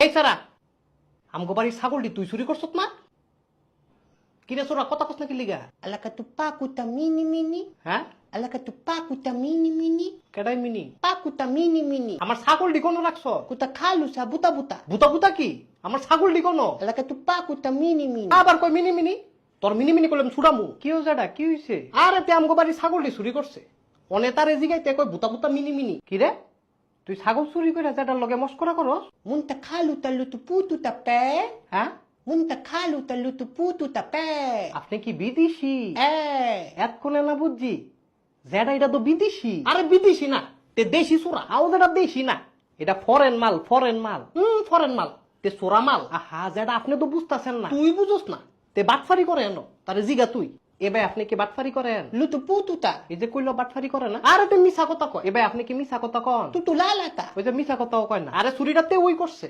এই সারা আমগো বাড়ির ছাগলটি তুই চুরি করছত না? কিরে চোরা কথা কস না কি লিগা? Alaka tu pakuta mini mini. হ্যাঁ Alaka tu pakuta mini mini. কেডাই মিনি? Pakuta mini mini. আমার ছাগলটি কোনো রাখছ? Kuta kalu sa buta buta. বুতা বুতা কি? আমার ছাগলটি কোনো? Alaka tu pakuta mini mini. আবার কই মিনি মিনি? তোর মিনি মিনি করলাম ছুড়ামু। কি হয়েছে এটা? কি হয়েছে? আরে তে আমগো বাড়ির ছাগলটি চুরি করছে। অনেতারে জিগাইতে কই বুতা বুতা মিনি মিনি। কি রে? তুই ছাগল চুরি করে যেটার লগে মস্করা করস? Munta kalu ta lutu putu ta pe. হ্যাঁ Munta kalu ta lutu putu ta pe. আপনি কি বিদেশি? Eh. এতক্ষণে না বুঝছি যেটা এটা তো বিদেশি। আরে বিদেশি না, তে দেশি চোরা। আও যেটা দেশি না, এটা ফরেন মাল, ফরেন মাল। ফরেন মাল, তে চোরা মাল। আহা যেটা আপনি তো বুঝতেছেন না, তুই বুঝোস না। তে বাটফারি করে এনো, তারে জিগা তুই। এবার আপনি কি বাটফারি করেন? Lutu putu ta. এই যে কইলো বাটফারি করে না। আরে তুই মিছা কথা কয়। এবার আপনি কি মিছা কথা কন? Tutu lalata. ওই যে মিছা কথাও কয় না। আরে চুরিটাতে ওই করছে।